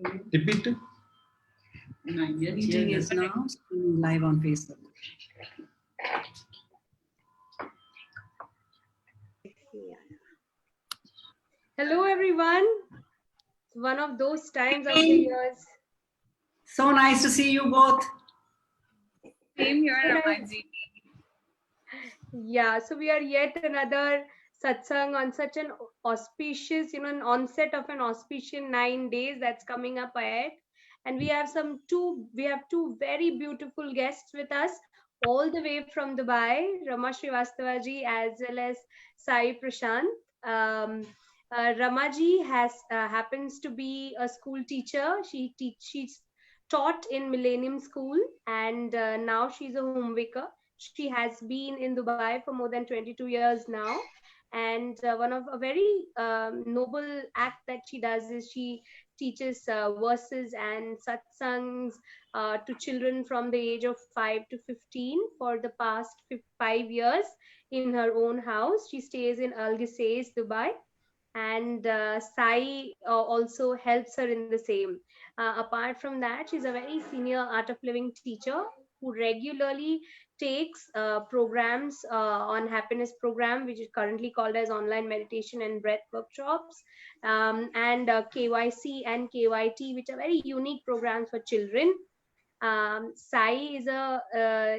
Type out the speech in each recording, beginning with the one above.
Repeat. Meeting is now live on Facebook. Hello everyone. It's one of those times of the years. So nice to see you both. Same here, Ramaji. Yeah, so we are yet another satsang on such an auspicious, an onset of an auspicious 9 days that's coming up ahead. And we have two very beautiful guests with us all the way from Dubai, Rama Srivastavaji as well as Sai Prashant. Ramaji happens to be a school teacher. She's taught in Millennium School, and now she's a homemaker. She has been in Dubai for more than 22 years now. And one of a very noble act that she does is she teaches verses and satsangs to children from the age of 5 to 15 for the past 5 years in her own house. She stays in Al Gisais, Dubai, and Sai also helps her in the same. Apart from that, she's a very senior art of living teacher who regularly takes programs on happiness program, which is currently called as online meditation and breath workshops, and KYC and KYT, which are very unique programs for children. Sai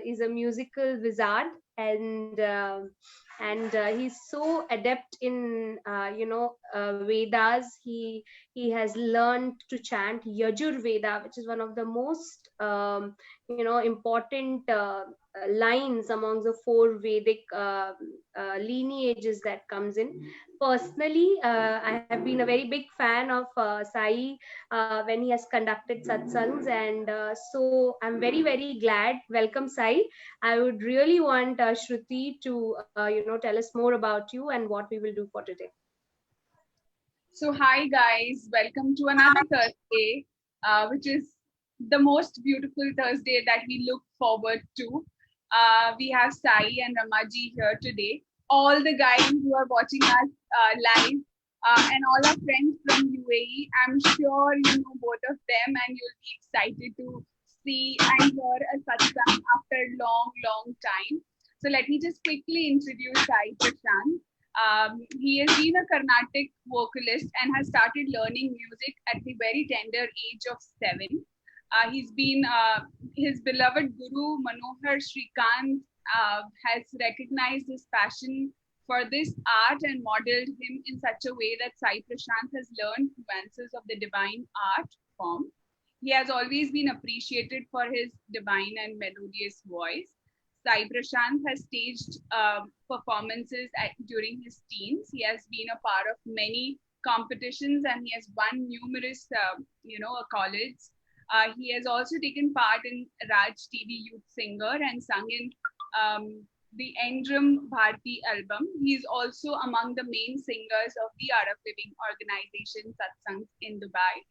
is a musical wizard, and he's so adept in Vedas. He has learned to chant Yajur Veda, which is one of the most important lines among the four Vedic lineages that comes in. Personally, I have been a very big fan of Sai when he has conducted satsangs, and so I'm very glad. Welcome, Sai. I would really want Shruti to tell us more about you and what we will do for today. So hi guys, welcome to another Thursday, which is the most beautiful Thursday that we look forward to. We have Sai and Ramaji here today. All the guys who are watching us live and all our friends from UAE, I'm sure you know both of them and you'll be excited to see and hear a satsang after a long time. So let me just quickly introduce Sai Prashant. He has been a Carnatic vocalist and has started learning music at the very tender age of 7. He's been his beloved guru Manohar Shrikant has recognized his passion for this art and modeled him in such a way that Sai Prashant has learned nuances of the divine art form. He has always been appreciated for his divine and melodious voice. Sai Prashant has staged performances during his teens. He has been a part of many competitions and he has won numerous, accolades. He has also taken part in Raj TV Youth Singer and sung in the Endrum Bharti album. He is also among the main singers of the Art of Living organization Satsangs in Dubai.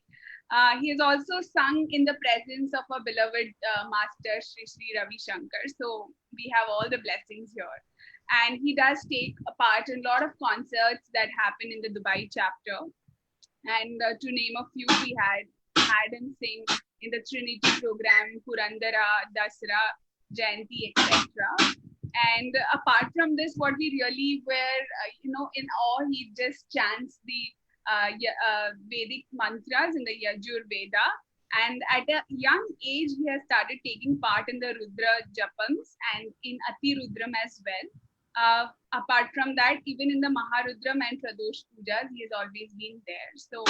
He has also sung in the presence of our beloved master Sri Ravi Shankar. So we have all the blessings here. And he does take a part in a lot of concerts that happen in the Dubai chapter. And to name a few, we had him sing in the Trinity program, Purandara, Dasra, Jayanti, etc. And apart from this, what we really were, in awe, he just chants the Vedic mantras in the Yajur Veda. And at a young age, he has started taking part in the Rudra Japams and in Ati Rudram as well. Apart from that, even in the Maharudram and Pradosh Pujas, he has always been there. So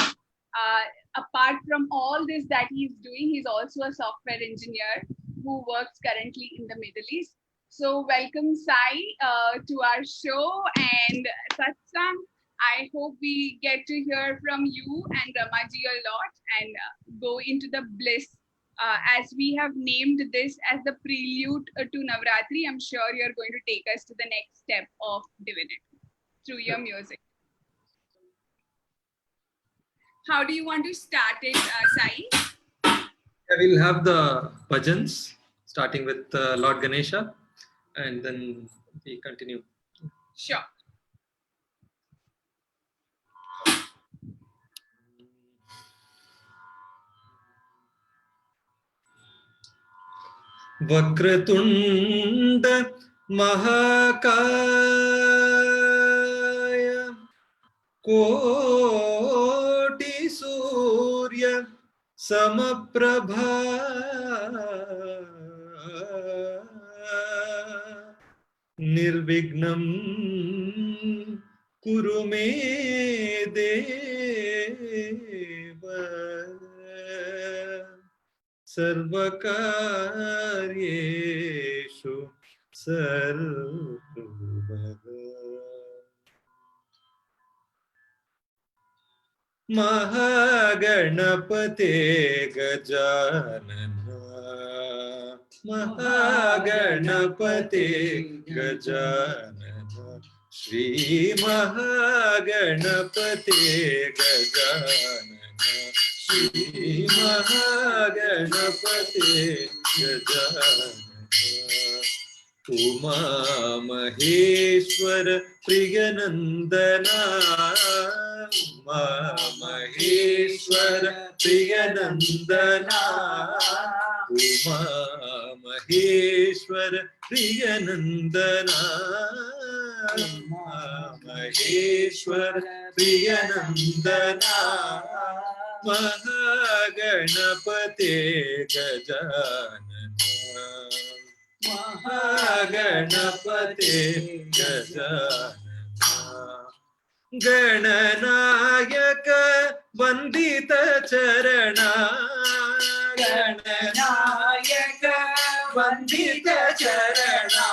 apart from all this that he's doing, he's also a software engineer who works currently in the Middle East. So welcome Sai to our show and Satsang. I hope we get to hear from you and Ramaji a lot and go into the bliss. As we have named this as the prelude to Navratri, I'm sure you're going to take us to the next step of divinity through your music. How do you want to start it, Sai? Yeah, we'll have the bhajans starting with Lord Ganesha and then we continue. Sure. Vakratunda महाकाय कोटि सूर्य समप्रभा निर्विघ्नं कुरु मे देव सर्वकार्येषु सर्वदा। महागणपते गजानन महागणपते गजानन श्री महागणपते गजानन श्री महागणपते गजानन उमा महेश्वर प्रियनंदना उमा महेश्वर प्रियनंदना उमा महेश्वर प्रियनंदना उमा महेश्वर प्रियनंदना महागणपते गजानन महागणपते गजानन गणनायक वंदित चरणा गणनायक वंदित चरणा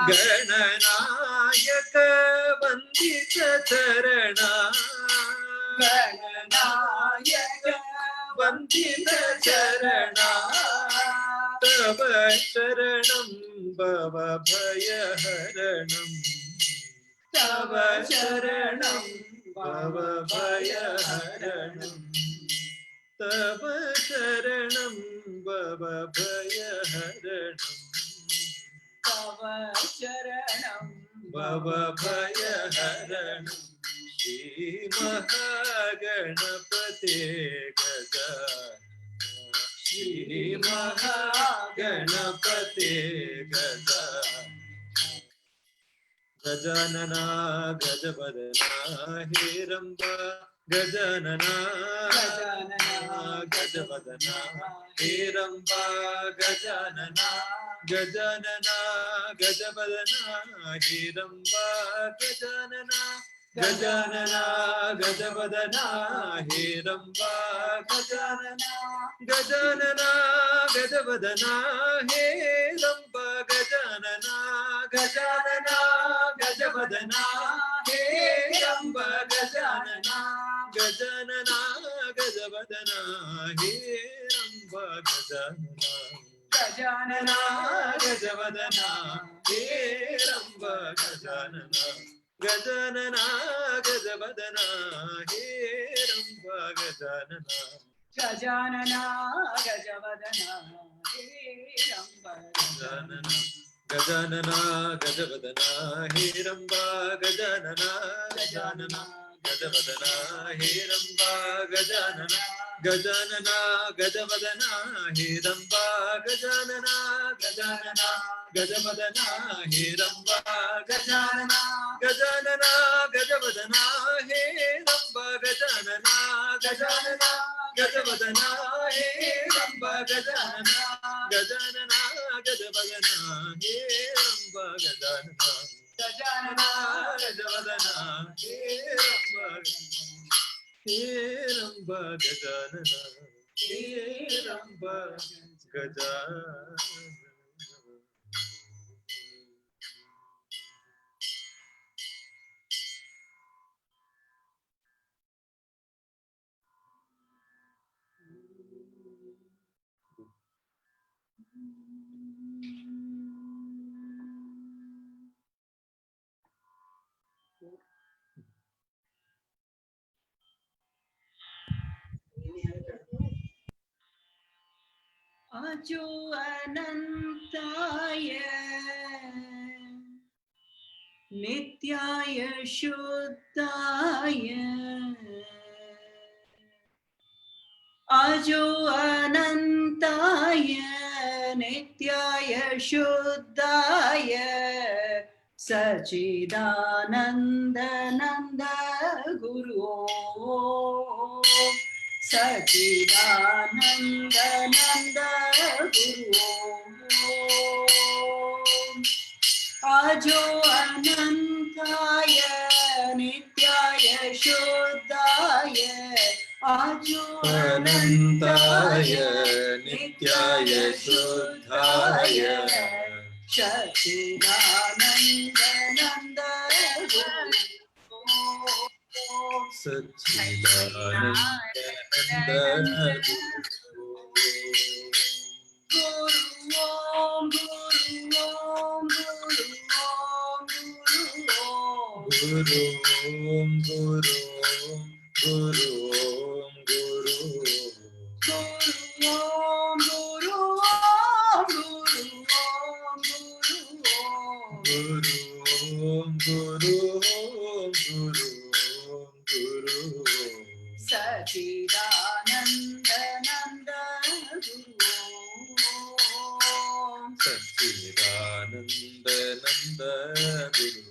गणनायक वंदित चरणा गणनायक वंदित चरणा तव शरणं भव भयहरणं तव शरणं भव भयहरणं तव शरणं भव भयहरणं तव शरणं भव भयहरणं श्री महागणपते गजानन श्री महागणपते गजानन गजानना गजवदना हेरंबा गजानना गजवदना हेरंबा गजानना गजानना गजवदना हेरंबा गजानना गजानना गजवदना हेरंबा गजानना गजानना गजवदना हेरंबा गजानना गजानना गजवदना हेरंबा गजानना गजानना गजवदना हेरंबा गजानना गजानना गजवदना हेरंबा गजानना गजानना गजवदना हेरंबा गजानना गजानना गजवदना हेरंबा गजानना गजानना गजवदना हेरंबा गजानना गजानना गजवदना हेरंबा गजानना गजानना गजवदना हेरंबा गजानना गजानना गजवदना हेरंबा गजानना गजानना गजवदना हेरंबा गजानना गजानना गजवदना हेरंबा गजानना गजानना गजवदना हेरंबा गजानना गजानना गजवदना हेरंबा गजानना हेरंबा गजानना अजो अनंताय नित्याय शुद्धाय अजो अनंताय नित्याय शुद्धाय सच्चिदानंद नंद गुरु सच्चिदानंद नंद गुरु आजो अनंताय नित्याय शुद्धाय आजो अनंताय नित्याय शुद्धाय सच्चिदानंद नंद सच्चिदानंद गुरु ओम गुरु ओम गुरु ओम गुरु गुरु ओम गुरु ओम गुरु गुरु ओम गुरु ओम गुरु ओम गुरु गुरु ओम गुरु ओम गुरु सच्चिदानंद नंद गुरु सच्चिदानंद नंद गुरु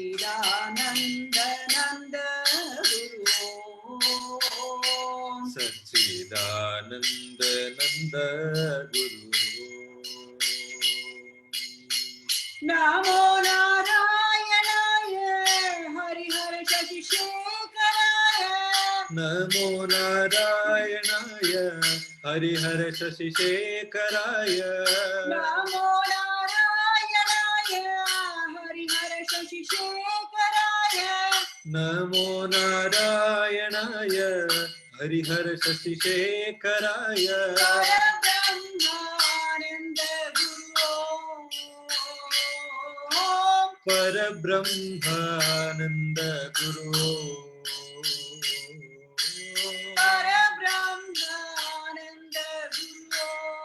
सच्चिदानंद नंद गुरु सच्चिदानंद नंद गुरु नमो नारायणाय हरिहर शशिशेखराय नमो नारायणाय हरिहर शशिशेखराय नमो नारायणाय हरिहर शशिशेखराय नमो नारायणाय हरिहर शशिशेखराय परब्रह्मानंद गुरु परब्रह्मानंद गुरु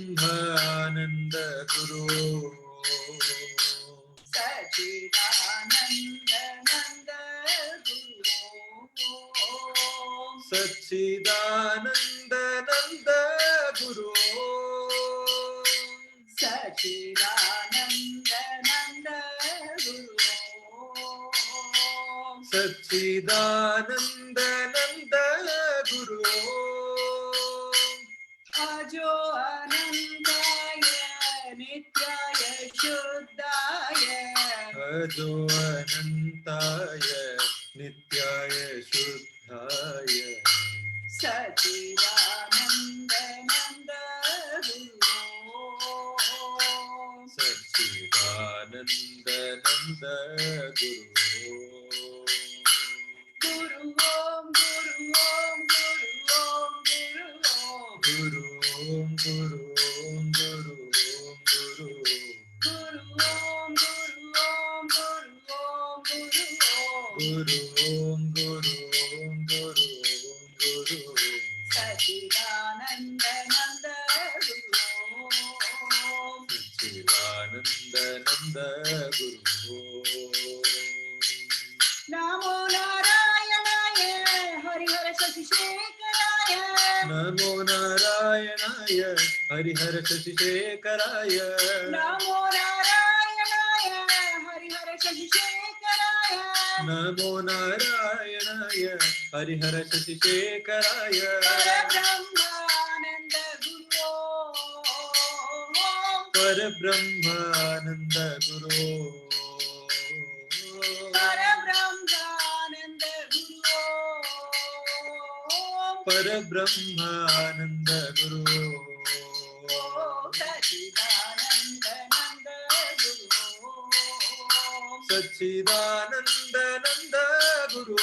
परब्रह्मानंद गुरु सच्चिदानंद नंद गुरु सच्चिदानंद नंद गुरु सच्चिदानंद नंद गुरु सच्चिदानंद नंद गुरु अजो अनंताय नित्याय शुद्धाय अजो अनंताय नित्याय शुद्धाय सच्चिदानंद नंद गुरु सच्चिदानंद नंद गुरु गुरु ओम गुरु ओम गुरु ओम गुरु ओम गुरु ओम गुरु ओम गुरु ओम गुरु ओम गुरु गुरु ओम गुरु ओम गुरु सच्चिदानंद नंद गुरु सच्चिदानंद नंद गुरु नमो नारायणाय हरिहर शशिशेखराय नमो नारायणाय हरिहर शशिशेखराय नमो नारायणाय हरिहर शशिशेखराय नमो नारायणाय हरिहर शशिशेखराय परब्रह्मानंद गुरु परब्रह्मानंद गुरु परब्रह्मानंद गुरु परब्रह्मानंद गुरु सच्चिदानंद नंद गुरु सच्चिदानंद नंद गुरु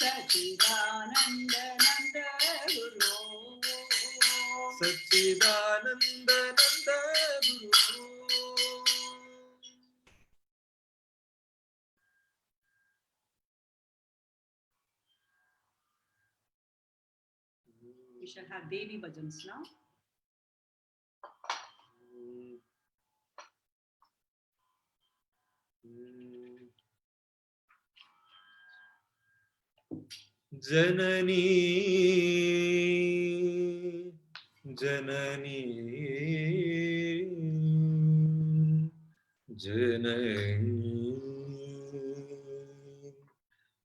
सच्चिदानंद नंद गुरु सच्चिदानंद नंद गुरु We shall have Devi bhajans now. जननी जननी जननी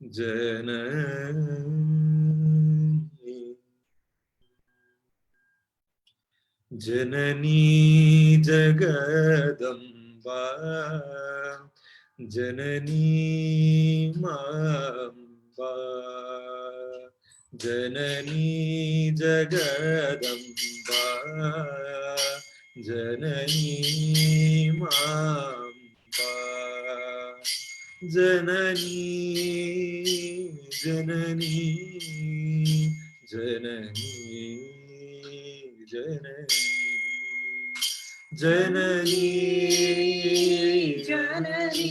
जननी जननी जगदम्बा जननी माम्बा जननी जगदम्बा जननी माम्बा जननी जननी जननी जननी जननी जननी जननी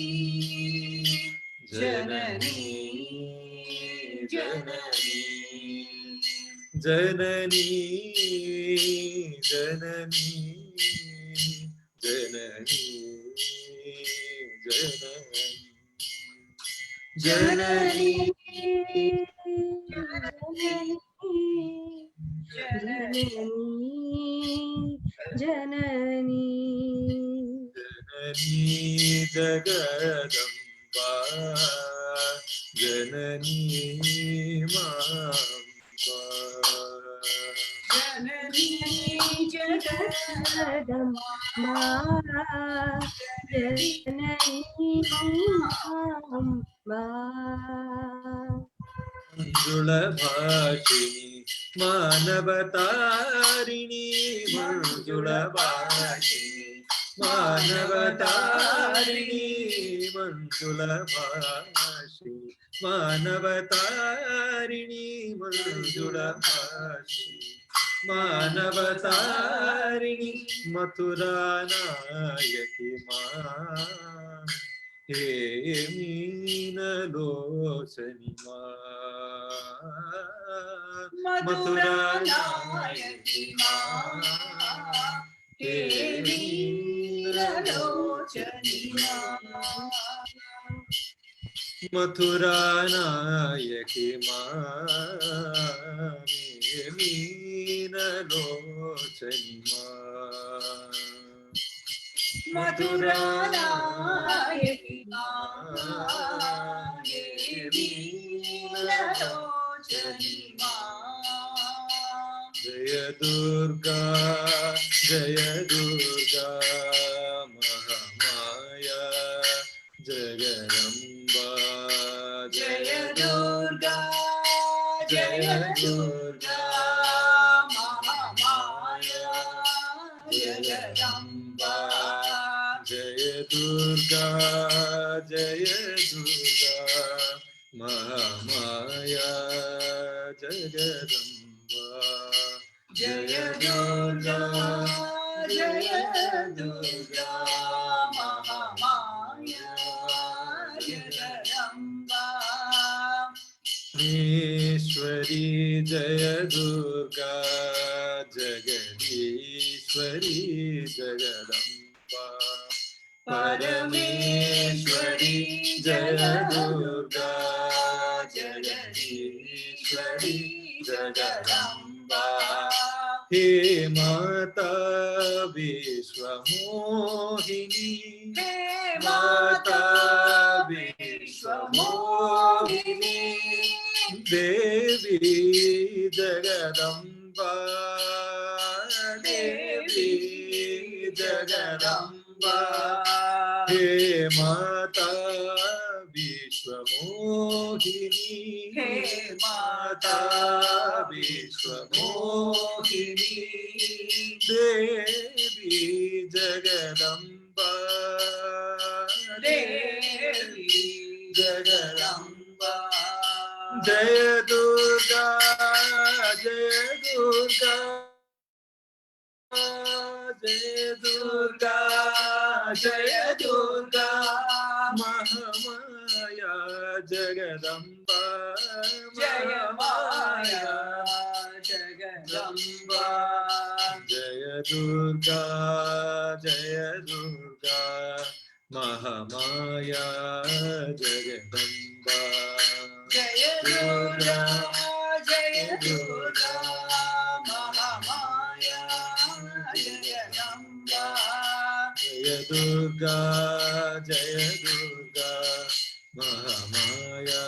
जननी जननी जननी जननी जननी जननी जननी जननी जगदम्बा जननी माम्बा जननी जगदम्बा जननी माम्बा मंजुळभाषिणी मानवतारिणी मंजुळभाषिणी मानवतारिणी मंजुळभाषिणी मानवतारिणी मंजुळभाषिणी मानवतारिणी मथुरा नायकी मा हे मीनलोचनी मा मथुरा नायकी मा हे मीनलोचनी मा मथुरा नायकी मा हे मीनलोचनी मा मथुरा नायकी मा हे मीनलोचनी मा जय दुर्गा महामाया जगदम्बा जय दुर्गा महामाया जगदम्बा जय दुर्गा महामाया जगदम्बा जय दुर्गा महामाया जगदम्बा ईश्वरी जय दुर्गा जगदीश्वरी जगदम्बा परमेश्वरी जय दुर्गा जगदीश्वरी जगदम्बा हे माता विश्वमोहिनी हे माता माता विश्वमोहिनी देवी जगदम्बा देवी जगदम्बा हे माता विश्वमोहिनी हे माता विश्वमोहिनी देवी जगदम्बा देवी जगदम्बा जय दुर्गा जय दुर्गा जय दुर्गा जय दुर्गा महामाया जगदम्बा जय माया जगदम्बा जय Durga Mahamaya Jagadamba. Jaya Durga, Jaya Durga, Mahamaya Jagadamba. Jaya Durga, Jaya Durga, Mahamaya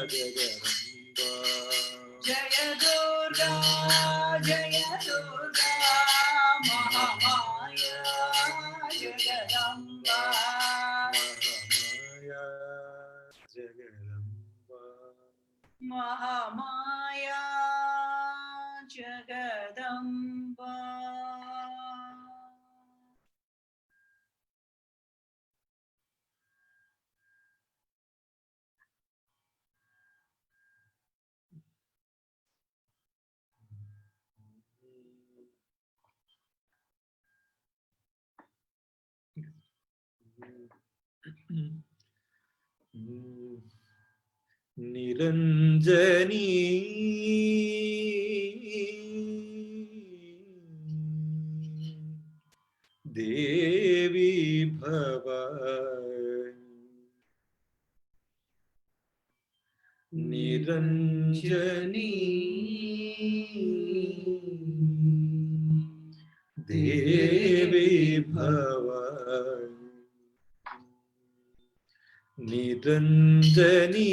Jagadamba. Jaya Durga, Jaya Durga, Mahamaya Jagadamba. Mahamaya Jagadamba. Mahamaya Jagadamba. Niranjani Devi Bhavani Niranjani Devi Bhavani Niranjani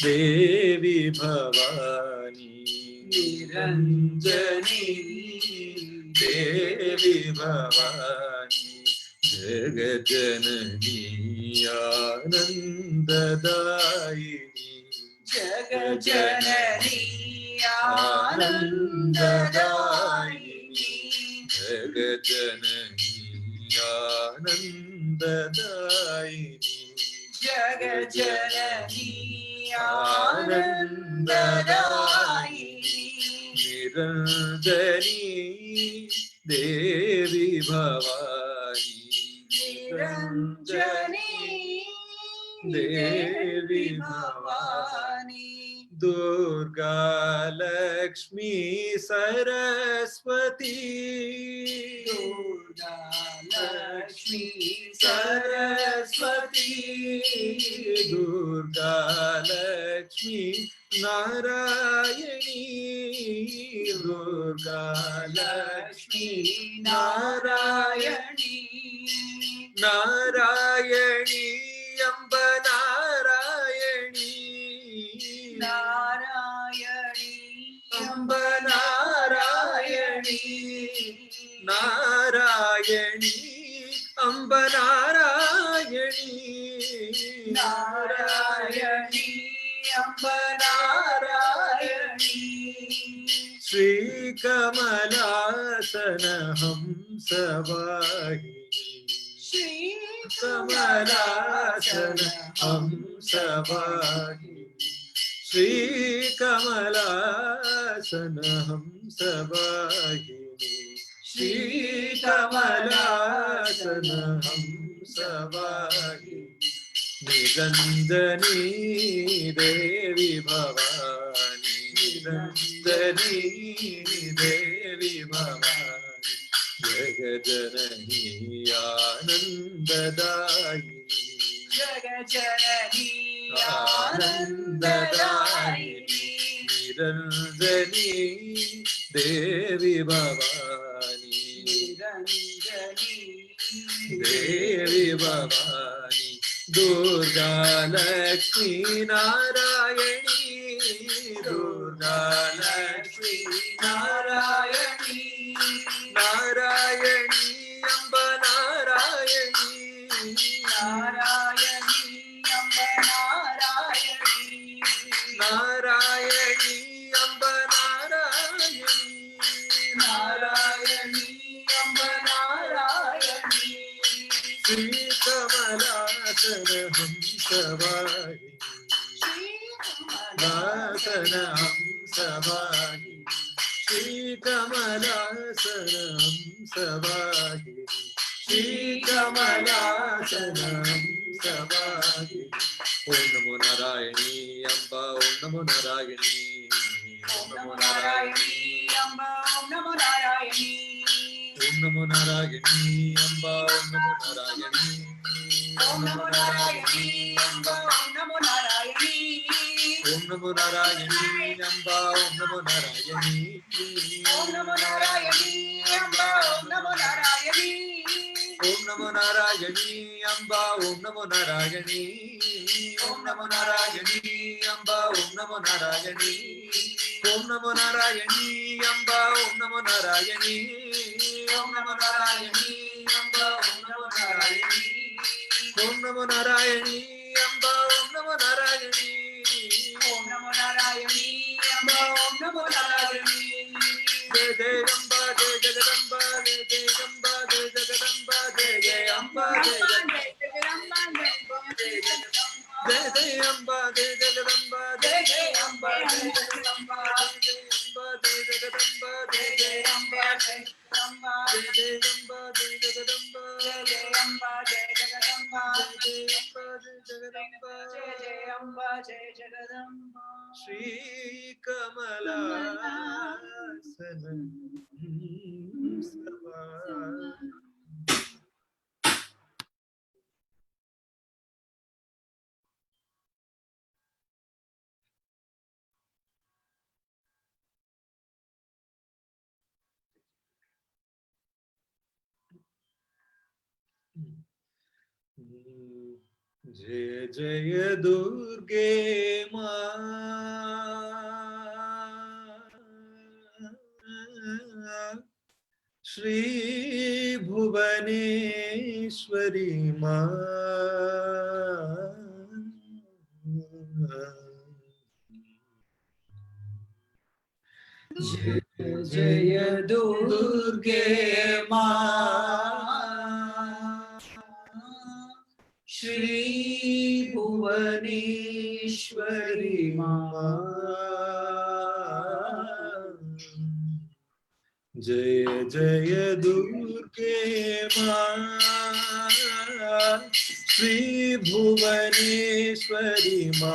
Devi Bhavani Niranjani Devi Bhavani Jagajanani Anandadayini Jagajanani Anandadayini. Jagajanani Anandadayini Jagajanani Anandadayini. Niranjani Devi Bhavani Niranjani Devi Bhavani. Durga Lakshmi Saraswati Durga Lakshmi Saraswati Saraswati. Durga Lakshmi Narayani Durga Lakshmi Narayani. Narayani Amba Narayani Narayani. Amba Narayani Narayani Amba Narayani Narayani. Amba Narayani. Shri Kamalasana Hamsavahini Shri Kamalasana Hamsavahini Shri Kamalasana Hamsavahini Shri Kamalasana Hamsavahini Niranjani Devi Bhavani Niranjani Devi Bhavani Jagajanani Anandadayini Jagajanani Anandadayini. Niranjani Devi Bhavani Niranjani Devi Bhavani Durga Lakshmi Narayani Durga Lakshmi Narayani. Narayani Amba Narayani Narayani. Amba Narayani. Narayani Amba Narayani Narayani. Amba Narayani. Shri Kamalasana Hamsavahini Lasana Hamsavahini Shri Kamalasana Hamsavahini Shri Kamalasana Hamsavahini Om Namo Narayani Amba Om Namo Narayani Om Namo Narayani. Amba Om Namo Narayani. Om Namo Narayani Amba Om Namo Narayani Om Namo Narayani Amba Om Namo Narayani Om Namo Narayani Amba Om Namo Narayani Om Namo Narayani Amba Om Namo Narayani Om Namo Narayani Amba Om Namo Narayani Om Namo Narayani Amba Om Namo Narayani Om Namo Narayani Amba Om Namo Narayani Om Namo Narayani Amba Om Namo Narayani Om Namo Narayani Amba Om Namo Narayani Om Namo Narayani Amba Om Namo Narayani Jai Jai Amba Jai Jagadamba Jai Jai Amba Jai Jagadamba Jai Jai Amba Jai Jai Jai Amba Jai Jagadamba Jai Jai Amba Jai Jagadamba Jai Jai Jagadamba Jai Jai Amba Jai Jai Amba Jai Jagadamba Jai Jai Amba Jai Jagadamba Jai Jai Amba Jai Jagadamba Shri Kamalasana Sabha Jaya Jaya Durge Ma Shri Bhuvaneshwari Ma Jaya Jaya Durge Ma Shri Bhuvaneshwari Ma Jaya Jaya Durge Ma Shri Bhuvaneshwari Ma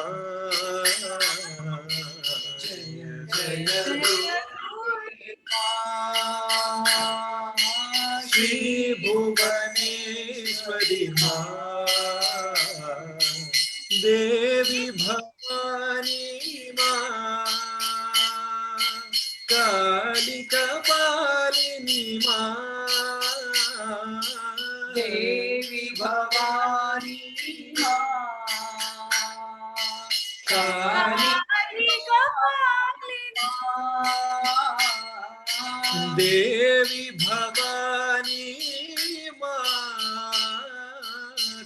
Jaya Jaya Durge Ma Shri Bhuvaneshwari Ma Devi Bhavani Ma Kalika Palini Ma Devi Bhavani Ma Kalika Palini Devi Bhavani Ma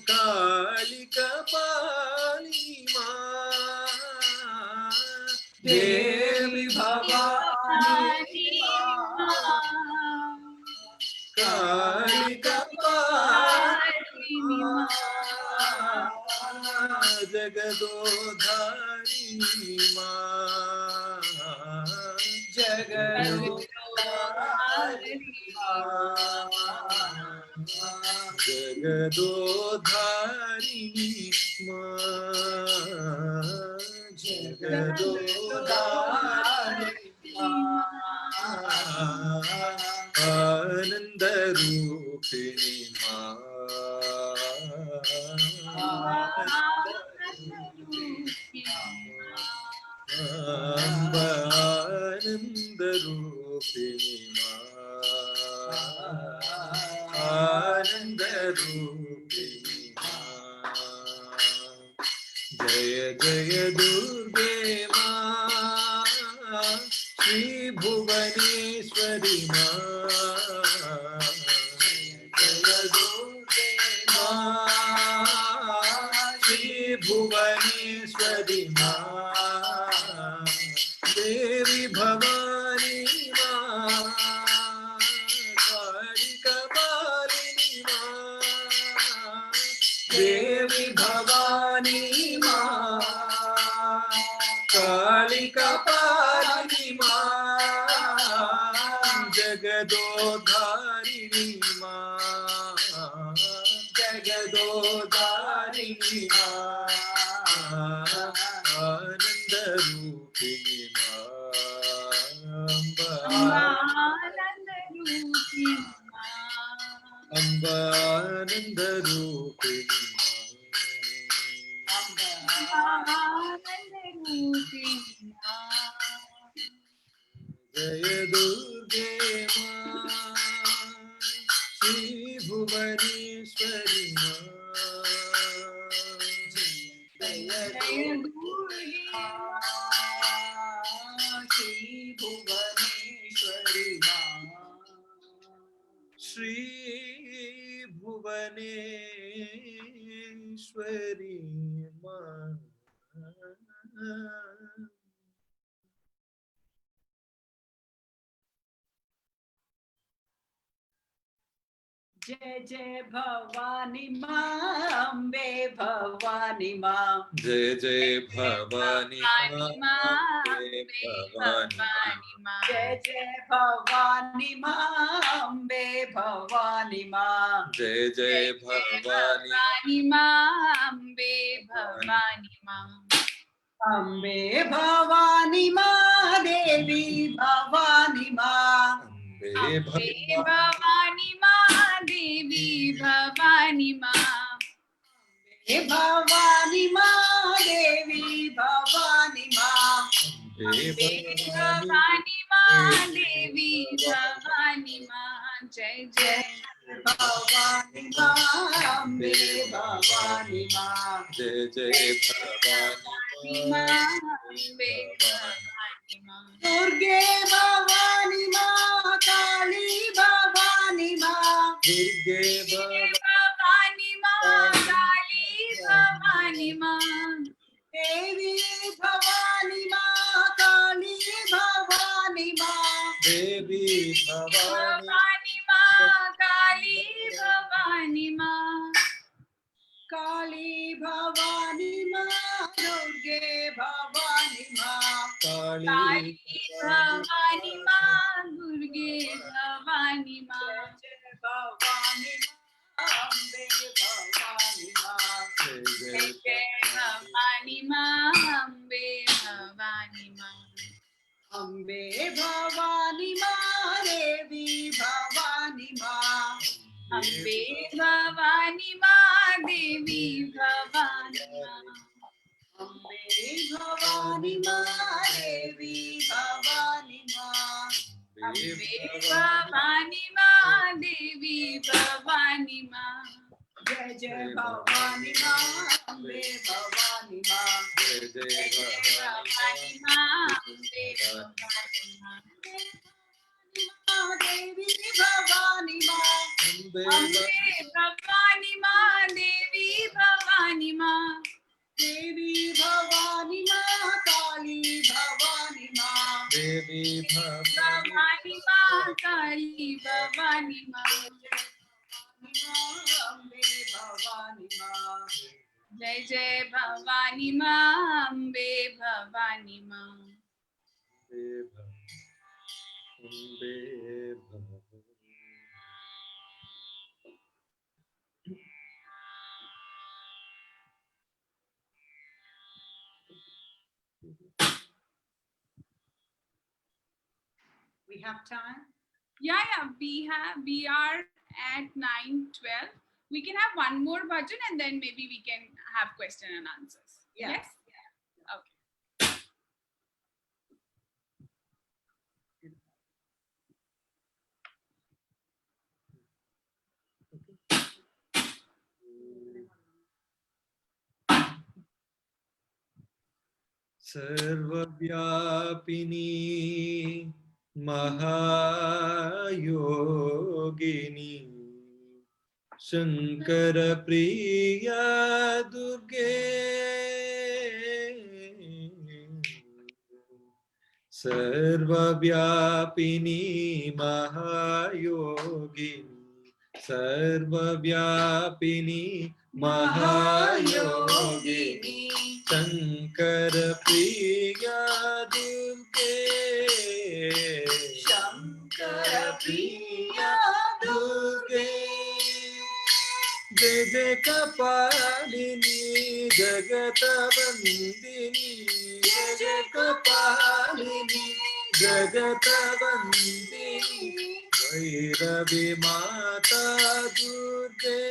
Kalika Palini Ma Devi Bhavani Kalika Palini Ma Jagadodharini Ma Jagadodharini Jagadodharini Ma Jagadodharini Ma Anandarupini Ma Amba Anandarupini Ma Anandarupini Ma Jaya Jaya Durge Ma Shri Bhuvaneshwari Ma Jaya Durge Ma Shri Bhuvaneshwari Ma Devi Bhavani Ma Kalika Palini Ma Devi Bhavani Ma Kalika Palini Ma Jagadodharini Ma Jagadodharini Ma Anandarupini Ma Amba जय दुर्गे श्री भुवनेश्वरी माँ श्री भुवनेश्वरी माँ जय जय भवानी माँ अम्बे भवानी माँ जय जय भवानी माँ भवानी माँ जय जय भवानी माँ अम्बे भवानी माँ जय जय भवानी माँ अम्बे भवानी माँ अम्बे भवानी माँ देवी भवानी माँ अम्बे भवानी माँ देवी भवानी माँ भवानी माँ देवी भवानी माँ भवानी माँ देवी भवानी माँ जय जय भवानी माँ अम्बे भवानी माँ जय जय भवानी माँ अम्बे भवानी माँ दुर्गे भवानी माँ काली भवानी माँ दुर्गे भवानी माँ काली भवानी माँ देवी भवानी माँ काली भवानी माँ देवी भवानी माँ काली भवानी माँ काली भवानी माँ दुर्गे भवानी माँ काली भवानी माँ दुर्गे भवानी माँ भवानी माँ अम्बे भवानी माँ जय जय भवानी माँ अम्बे भवानी माँ अम्बे भवानी माँ देवी भवानी माँ अम्बे भवानी माँ देवी भवानी माँ अम्बे भवानी माँ देवी भवानी माँ अम्बे भवानी माँ देवी भवानी माँ जय जय भवानी माँ अम्बे भवानी माँ जय जय भवानी माँ अम्बे भवानी माँ देवी भवानी माँ अम्बे भवानी माँ देवी भवानी माँ देवी भवानी माँ काली भवानी माँ देवी भवानी माँ काली भवानी माँ अम्बे भवानी माँ जय जय भवानी माँ अम्बे भवानी माँ We have time. Yeah, we are at 9:12. We can have one more bhajan and then maybe we can have question and answers. Yeah. Yes? Okay. सर्वव्यापिनी महायोगिनी Shankar प्रिया दुर्गे सर्वव्यापिनी महायोगिनी सर्वव्यापिनी महायोगिनी शंकर प्रिया दुर्गे शंकर प्रिया दुर्गे जय जय कपालिनी जगत वंदिनी जय जय कपालिनी जगत वंदिनी भैरवी माता दुर्गे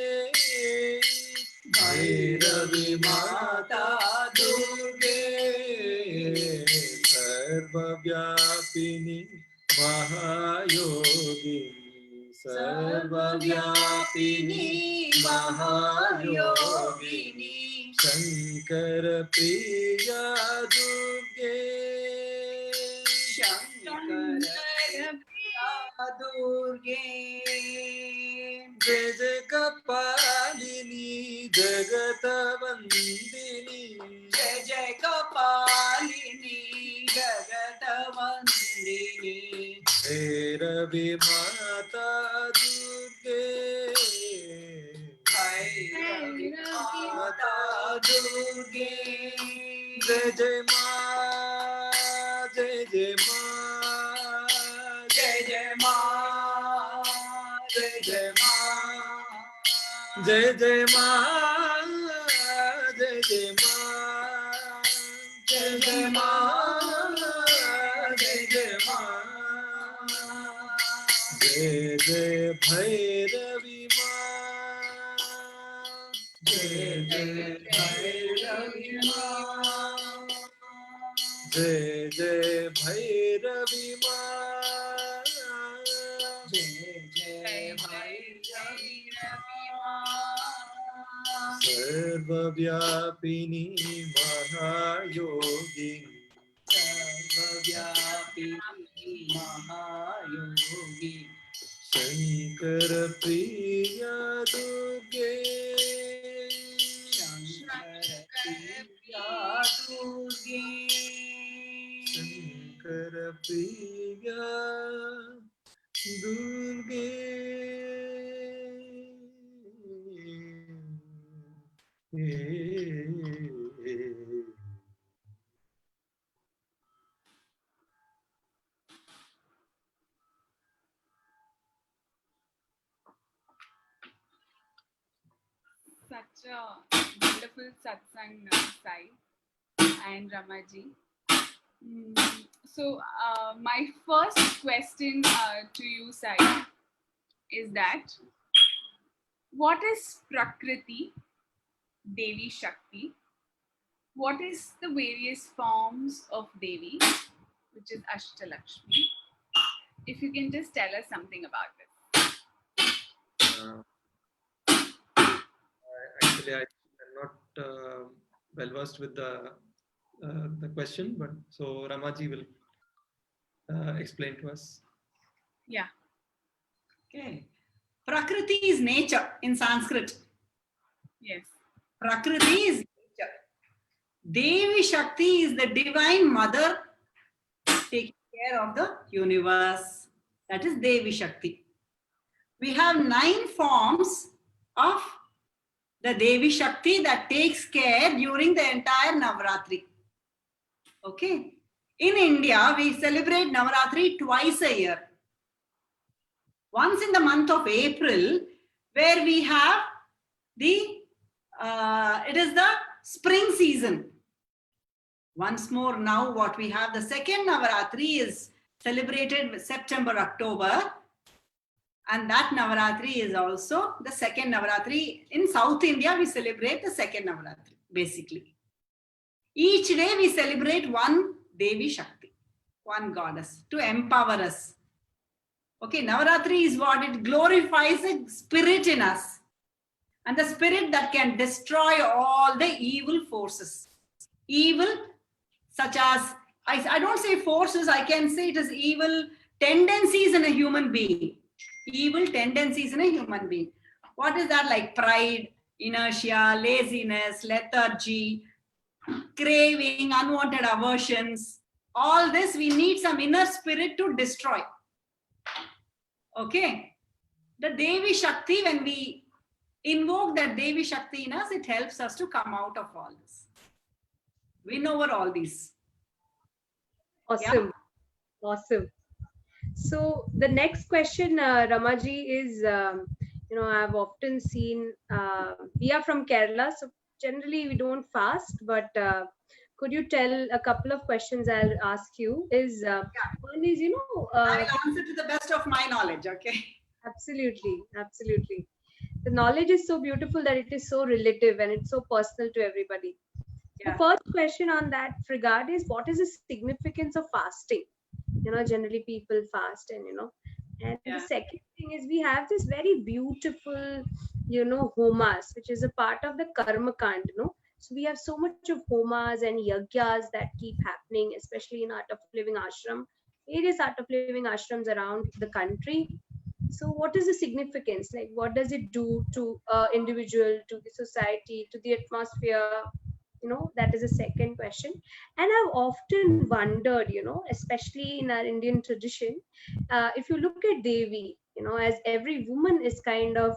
भैरवी माता दुर्गे सर्वव्यापिनी महायोगिनी सर्वव्यापिनी महायोगिनी शंकर प्रिया दुर्गे शंकर दुर्गे जय जय कपालिनी जगत वंदिनी जय जय कपालिनी जगत वंदिनी भैरवी माता दुर्गे भैरवी माता दुर्गे जय जय माँ जय जय माँ जय जय माँ जय जय माँ जय जय माँ जय जय माँ जय जय माँ जय जय माँ जय जय भैरवी माँ जय जय भैरवी माँ जय जय भैरवी माँ जय जय भैरवी माँ सर्वव्यापिनी महायोगिनी सर्वव्यापिनी महायोगी शंकर प्रिया दुर्गे शंकर प्रिया दुर्गे शंकर प्रिया दुर्गे Such a wonderful satsang, Sai and Ramaji. So, my first question to you, Sai, is that what is Prakriti, Devi Shakti? What is the various forms of Devi, which is Ashtalakshmi? If you can just tell us something about it. Actually, I'm not well versed with the question, but so Ramaji will explain to us. Yeah. Okay. Prakriti is nature in Sanskrit. Yes. Prakriti is nature. Devi Shakti is the divine mother taking care of the universe. That is Devi Shakti. We have 9 forms of the Devi Shakti that takes care during the entire Navaratri. Okay. In India, we celebrate Navaratri twice a year. Once in the month of April, where we have it is the spring season. Once more now what we have, the second Navaratri is celebrated with September, October. And that Navaratri is also the second Navaratri. In South India, we celebrate the second Navaratri, basically. Each day we celebrate one Devi Shakti, one goddess to empower us. Okay, Navaratri is what? It glorifies a spirit in us. And the spirit that can destroy all the evil forces. Evil such as, I don't say forces, I can say it is evil tendencies in a human being. Evil tendencies in a human being. What is that? Like pride, inertia, laziness, lethargy, craving, unwanted aversions. All this we need some inner spirit to destroy. Okay. The Devi Shakti, when we invoke that Devi Shakti in us, it helps us to come out of all this. Win over all these. Awesome. Yeah. Awesome. So the next question, Ramaji, is, I've often seen, we are from Kerala, so generally we don't fast, but could you tell a couple of questions I'll ask you is, one is, I will answer to the best of my knowledge, okay? Absolutely, absolutely. The knowledge is so beautiful that it is so relative and it's so personal to everybody. Yeah. The first question on that regard is, what is the significance of fasting? Generally people fast and, and Yeah. the second thing is we have this very beautiful, homas, which is a part of the Karma Kand, So we have so much of homas and yagyas that keep happening, especially in Art of Living Ashram, various Art of Living ashrams around the country. So what is the significance? Like, what does it do to individual, to the society, to the atmosphere? That is a second question. And I've often wondered, especially in our Indian tradition, if you look at Devi, as every woman is kind of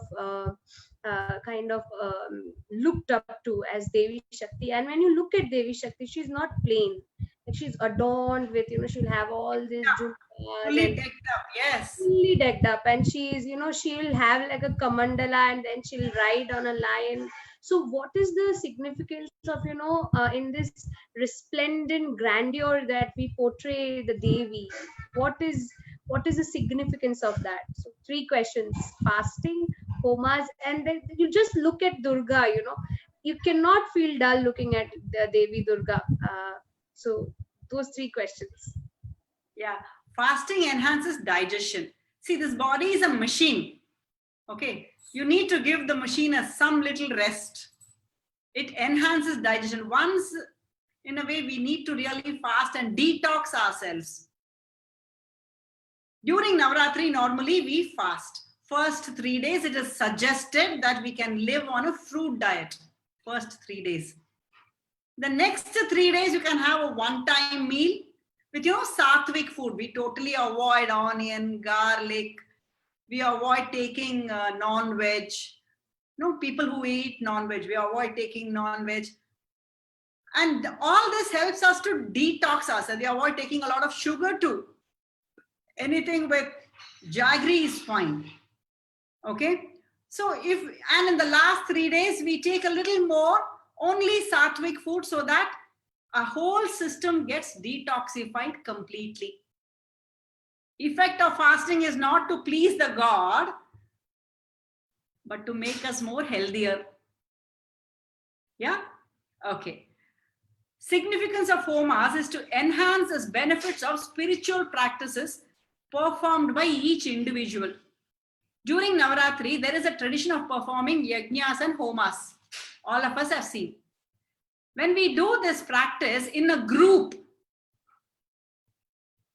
looked up to as Devi Shakti. And when you look at Devi Shakti, she's not plain. Like, she's adorned with, she'll have all these jhumkas Fully and decked up, yes. fully decked up, and she's, she'll have like a kamandala, and then she'll ride on a lion. So what is the significance of, in this resplendent grandeur that we portray the Devi? What is the significance of that? So 3 questions: fasting, homas, and then you just look at Durga. You cannot feel dull looking at the Devi Durga. So those 3 questions. Yeah, fasting enhances digestion. See, this body is a machine. Okay, you need to give the machine some little rest. It enhances digestion. Once, in a way, we need to really fast and detox ourselves. During Navratri, normally we fast. First 3 days, it is suggested that we can live on a fruit diet. First 3 days. The next 3 days, you can have a one-time meal with, sattvic food. We totally avoid onion, garlic. We avoid taking non-veg. People who eat non-veg, we avoid taking non-veg. And all this helps us to detox ourselves. We avoid taking a lot of sugar too. Anything with jaggery is fine. Okay. So and in the last 3 days, we take a little more, only sattvic food, so that our whole system gets detoxified completely. Effect of fasting is not to please the God, but to make us more healthier. Yeah? Okay. Significance of homas is to enhance the benefits of spiritual practices performed by each individual. During Navaratri, there is a tradition of performing yajnas and homas. All of us have seen. When we do this practice in a group,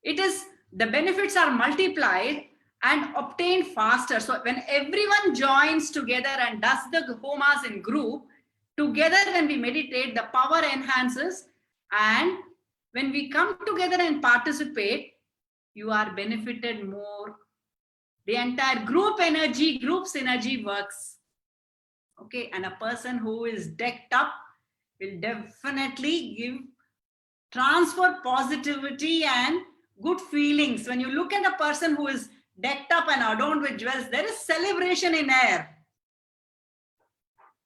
the benefits are multiplied and obtained faster. So when everyone joins together and does the homas in group, together when we meditate, the power enhances, and when we come together and participate, you are benefited more. The entire group synergy works. Okay, and a person who is decked up will definitely transfer positivity and good feelings. When you look at a person who is decked up and adorned with jewels, there is celebration in air.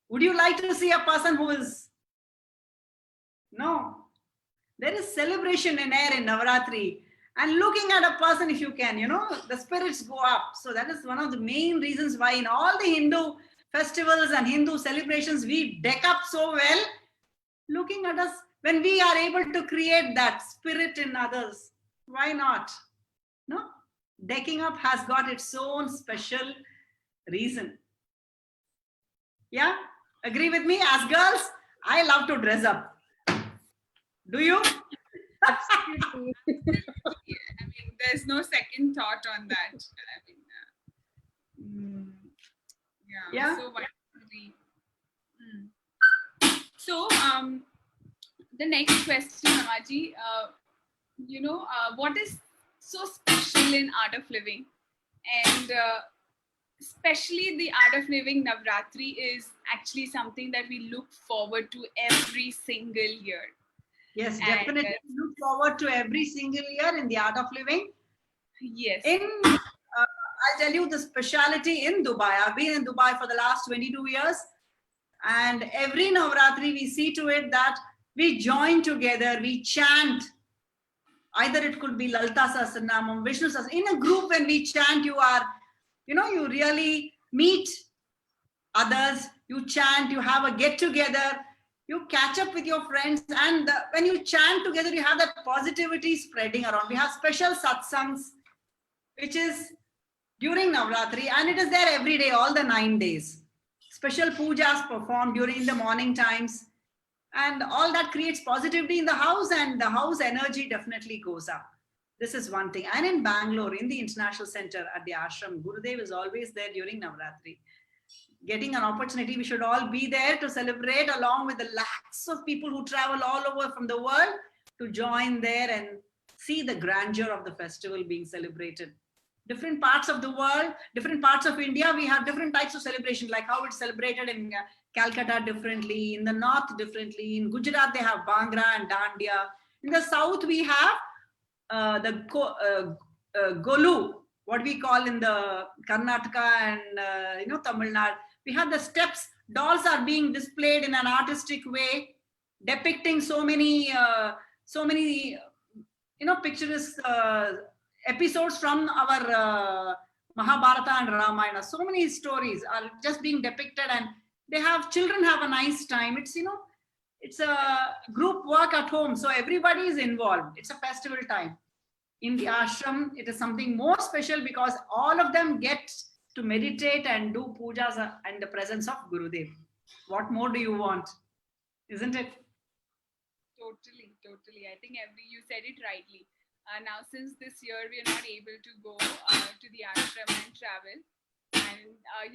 Would you like to see a person who is? No. There is celebration in air in Navaratri. And looking at a person, if you can, the spirits go up. So that is one of the main reasons why in all the Hindu festivals and Hindu celebrations, we deck up so well. Looking at us, when we are able to create that spirit in others, why not? No? Decking up has got its own special reason. Yeah? Agree with me? As girls, I love to dress up. Do you? Absolutely. I mean, there's no second thought on that. Yeah. So So, the next question, Mamaji, what is so special in Art of Living? And especially the Art of Living Navratri is actually something that we look forward to every single year. Yes, definitely. Look forward to every single year in the Art of Living. Yes. I'll tell you the speciality in Dubai. I've been in Dubai for the last 22 years. And every Navratri, we see to it that we join together, we chant. Either it could be Lalita Sahasranamam, Vishnu Sahasranamam. In a group, when we chant, you really meet others, you chant, you have a get together, you catch up with your friends. And when you chant together, you have that positivity spreading around. We have special satsangs, which is during Navratri, and it is there every day, all the 9 days. Special pujas performed during the morning times. And all that creates positivity in the house, and the house energy definitely goes up. This is one thing. And in Bangalore, in the International Center at the ashram, Gurudev is always there during Navratri. Getting an opportunity, we should all be there to celebrate along with the lakhs of people who travel all over from the world to join there and see the grandeur of the festival being celebrated. Different parts of the world, different parts of India, we have different types of celebration, like how it's celebrated in Calcutta differently, in the north differently, in Gujarat they have Bhangra and Dandiya. In the south we have Golu, what we call in the Karnataka and Tamil Nadu. We have the steps, dolls are being displayed in an artistic way, depicting so many picturesque episodes from our Mahabharata and Ramayana. So many stories are just being depicted, and children have a nice time. It's a group work at home, so everybody is involved. It's a festival time. In the ashram, it is something more special because all of them get to meditate and do pujas in the presence of Gurudev. What more do you want? Isn't it? Totally. I think you said it rightly. Now, since this year we are not able to go to the ashram and travel, and our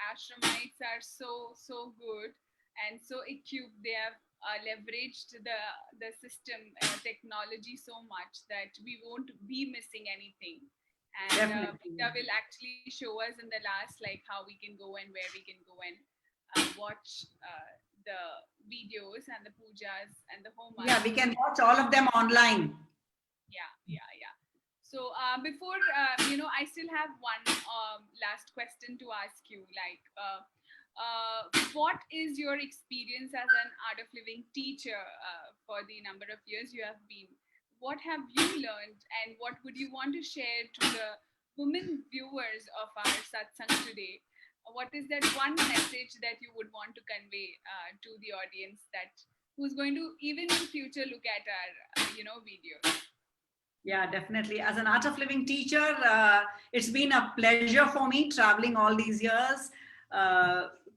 ashramites are so good and so equipped. They have leveraged the system technology so much that we won't be missing anything. And Pooja will actually show us in the last, like, how we can go and where we can go and watch the videos and the pujas and the home. Yeah, we can watch all of them online. Yeah. So before, I still have one last question to ask you. Like, what is your experience as an Art of Living teacher for the number of years you have been? What have you learned, and what would you want to share to the women viewers of our satsang today? What is that one message that you would want to convey to the audience who's going to, even in future, look at our videos? Yeah, definitely. As an Art of Living teacher, it's been a pleasure for me traveling all these years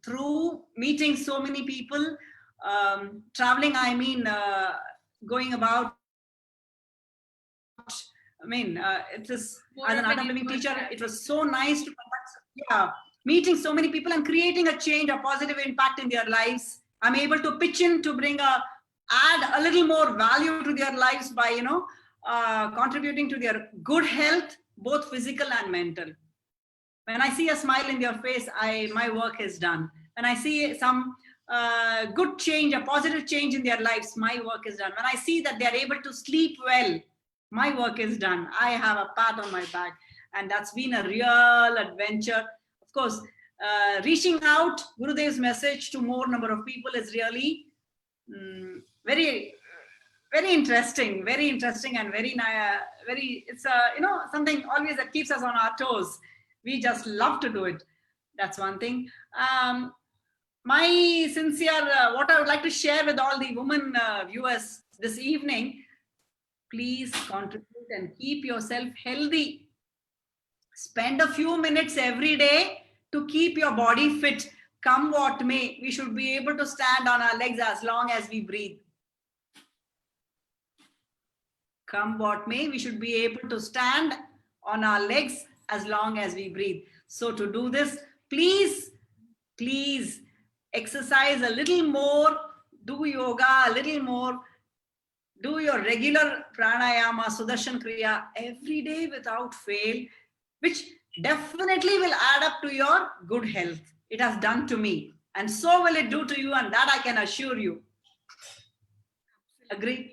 through meeting so many people. Traveling, I mean, going about. It is, as an Art of Living teacher, it was so nice to meeting so many people and creating a change, a positive impact in their lives. I'm able to pitch in to add a little more value to their lives by, contributing to their good health, both physical and mental. When I see a smile in their face, my work is done. When I see some good change, a positive change in their lives, my work is done. When I see that they're able to sleep well, my work is done. I have a pat on my back, and that's been a real adventure. Of course, reaching out Gurudev's message to more number of people is really very, very interesting, and very, it's something always that keeps us on our toes. We just love to do it. That's one thing. My sincere, what I would like to share with all the women viewers this evening, please contribute and keep yourself healthy. Spend a few minutes every day to keep your body fit. Come what may, we should be able to stand on our legs as long as we breathe. Come what may, we should be able to stand on our legs as long as we breathe. So to do this, please exercise a little more, do yoga a little more, do your regular pranayama, Sudarshan Kriya every day without fail, which definitely will add up to your good health. It has done to me, and so will it do to you, and that I can assure you. Agree?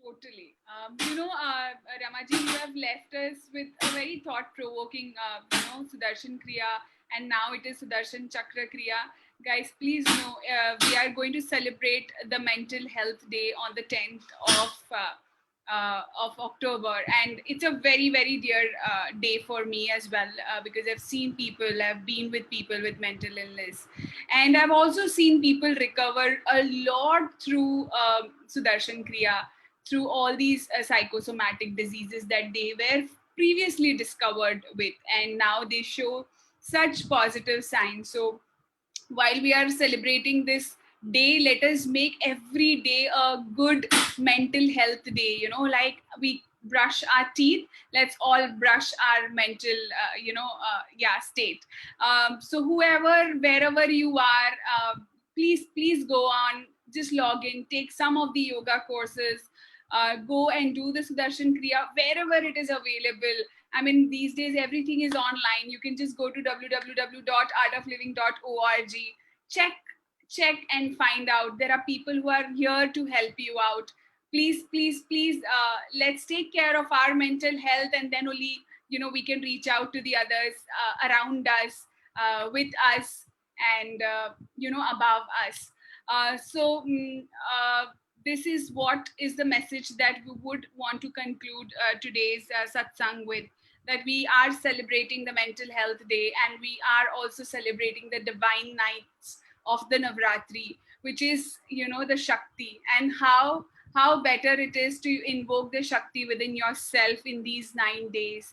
Totally. Ramaji, you have left us with a very thought-provoking, Sudarshan Kriya, and now it is Sudarshan Chakra Kriya. Guys, please know we are going to celebrate the Mental Health Day on the 10th of October, and it's a very, very dear day for me as well, because I've been with people with mental illness, and I've also seen people recover a lot through Sudarshan Kriya, through all these psychosomatic diseases that they were previously discovered with, and now they show such positive signs. So while we are celebrating this day, let us make every day a good mental health day. You know, like we brush our teeth, let's all brush our mental state. So whoever, wherever you are, please go on, just log in, take some of the yoga courses, go and do the Sudarshan Kriya wherever it is available. I mean, these days everything is online. You can just go to www.artofliving.org, check and find out. There are people who are here to help you out. Please, let's take care of our mental health, and then only, you know, we can reach out to the others around us, with us, and above us. This is what is the message that we would want to conclude today's satsang with, that we are celebrating the mental health day, and we are also celebrating the divine nights of the Navratri, which is, you know, the Shakti, and how better it is to invoke the Shakti within yourself in these 9 days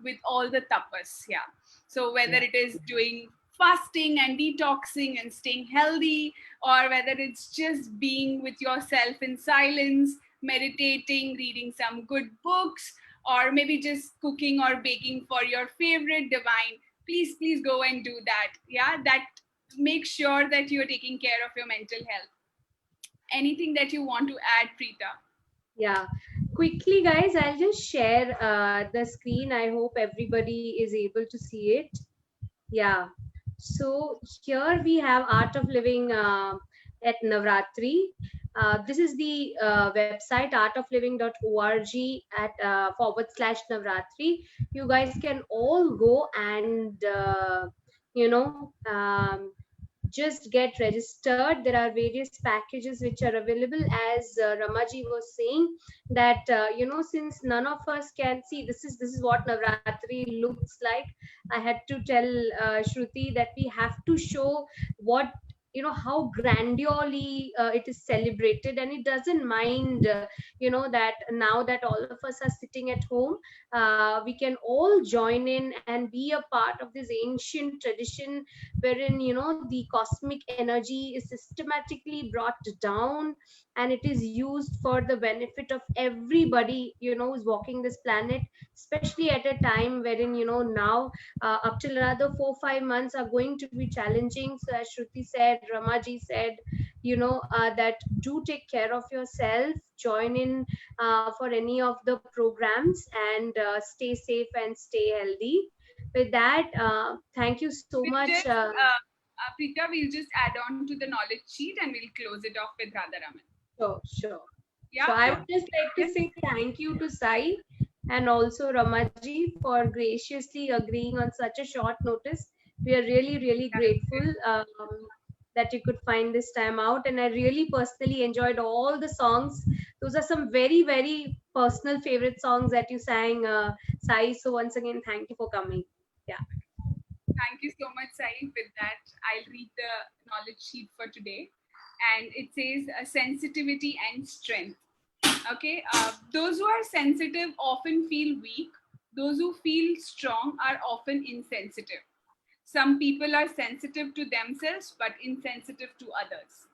with all the tapas. Yeah. So whether it is doing fasting and detoxing and staying healthy, or whether it's just being with yourself in silence, meditating, reading some good books, or maybe just cooking or baking for your favorite divine, please go and do that. Yeah, that make sure that you're taking care of your mental health. Anything that you want to add, Preeta? Yeah, quickly guys, I'll just share the screen. I hope everybody is able to see it. Yeah, so here we have Art of Living at Navratri. This is the website, artofliving.org at /Navratri. You guys can all go and just get registered. There are various packages which are available, as Ramaji was saying, that since none of us can see, this is what Navratri looks like. I had to tell Shruti that we have to show what, how grandiosely it is celebrated, and it doesn't mind that now that all of us are sitting at home, we can all join in and be a part of this ancient tradition, wherein the cosmic energy is systematically brought down, and it is used for the benefit of everybody who's walking this planet, especially at a time wherein now up till another 4-5 months are going to be challenging. So as Shruti said, Ramaji said, that do take care of yourself, join in for any of the programs, and stay safe and stay healthy. With that, thank you so much. Preeta, we'll just add on to the knowledge sheet and we'll close it off with Radharaman. Sure. Yeah. So I would just like to say thank you to Sai and also Ramaji for graciously agreeing on such a short notice. We are really grateful that you could find this time out, and I really personally enjoyed all the songs. Those are some very personal favorite songs that you sang, Sai. So once again, thank you for coming. Yeah. Thank you so much, Sai. With that, I'll read the knowledge sheet for today. And it says sensitivity and strength. Okay, those who are sensitive often feel weak. Those who feel strong are often insensitive. Some people are sensitive to themselves but insensitive to others.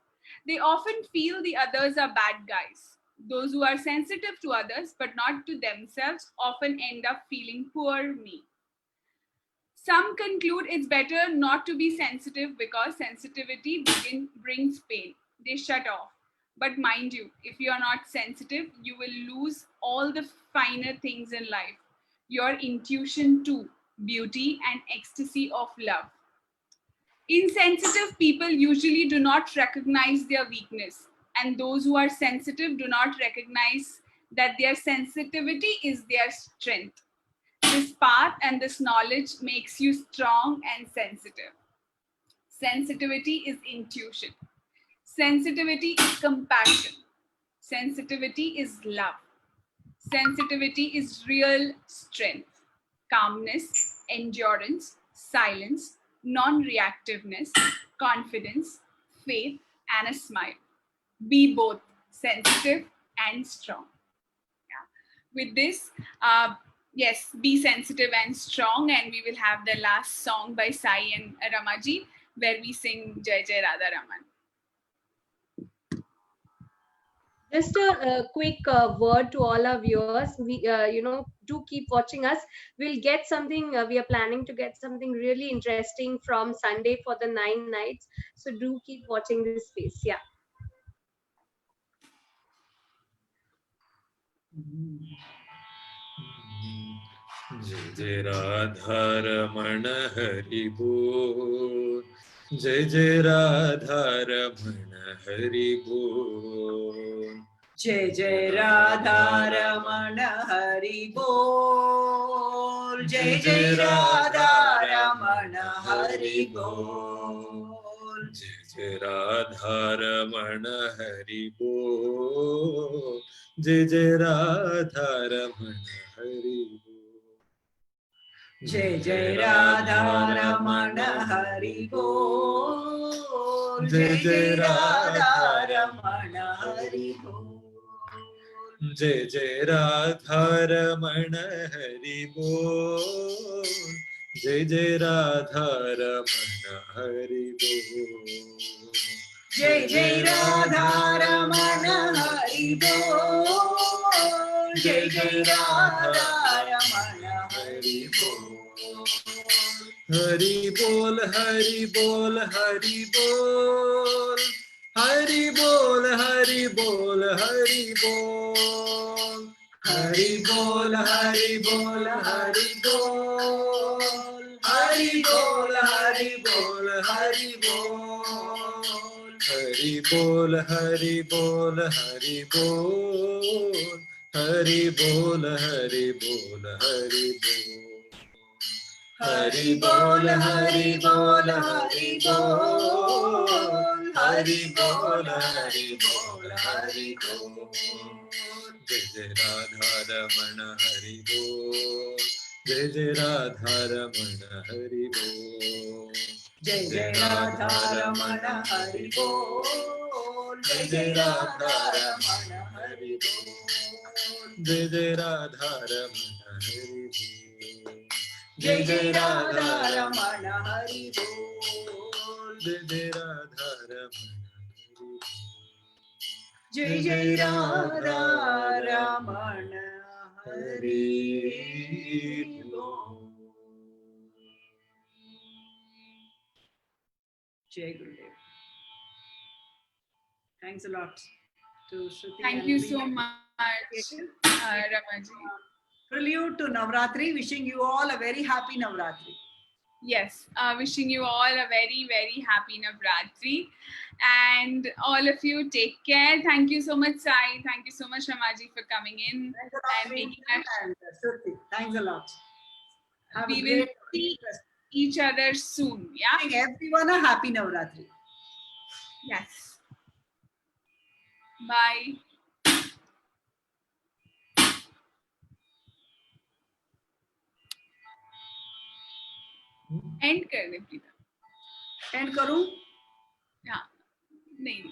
They often feel the others are bad guys. Those who are sensitive to others but not to themselves often end up feeling poor me. Some conclude it's better not to be sensitive because sensitivity brings pain. They shut off. But mind you, if you are not sensitive, you will lose all the finer things in life. Your intuition too, beauty and ecstasy of love. Insensitive people usually do not recognize their weakness, and those who are sensitive do not recognize that their sensitivity is their strength. This path and this knowledge makes you strong and sensitive. Sensitivity is intuition. Sensitivity is compassion. Sensitivity is love. Sensitivity is real strength, calmness, endurance, silence, non-reactiveness, confidence, faith, and a smile. Be both sensitive and strong. Yeah. With this, yes, be sensitive and strong, and we will have the last song by Sai and Ramaji, where we sing Jai Jai Radha Raman. Just a quick word to all our viewers. We, do keep watching us. We'll get something. We are planning to get something really interesting from Sunday for the 9 nights. So do keep watching this space. Yeah. जय जय राधा रमण हरि बोल, जय जय राधा रमण हरि बोल, जय जय राधा रमण हरि बोल, जय जय राधा रमण हरि बोल, जय जय राधा रमण हरि बोल, जय जय राधा रमण हरि बोल, जय जय राधा रमण हरि बोल, जय जय राधा रमण हरि बोल, जय जय राधा रमण हरि बोल, जय जय राधा रमण हरि बोल, जय जय राधा रमण हरि बोल, जय जय राधा रमण हरि बोल, हरि बोल हरि बोल हरि बोल, हरि बोल हरि बोल हरि बोल, हरि बोल हरि बोल हरि बोल, हरि बोल हरि बोल हरि बोल, हरि बोल हरि बोल हरि बोल, हरि बोल हरि बोल हरि बोल, हरि बोल हरि बोल हरि बोल, हरि बोल हरि बोल हरि बोल, जय जय राधा रमण हरि बोल, जय जय राधा रमण हरि बोल, जय जय राधा रमण हरि बोल, जय जय राधा रमण हरि बोल, जय जय राधा रमण हरि बोल, जय जय राधा रमण हरि बोल, जय जय राधा रमण हरि बोल, जय जय राधा रमण हरि बोल. Jai Gurudev. Thanks a lot to Shruti. Thank and you Priya. so much, Ramaji. Prelude to Navratri. Wishing you all a very happy Navratri. Yes, wishing you all a very, very happy Navratri. And all of you take care. Thank you so much, Sai. Thank you so much, Ramaji, for coming in Thanks a lot, and making Priya us. and Shruti. Thanks a lot. Have We a will great see each other soon. Yeah. wishing everyone a happy Navratri. Yes. Bye. End कर दे please. End करूं? हाँ. नहीं.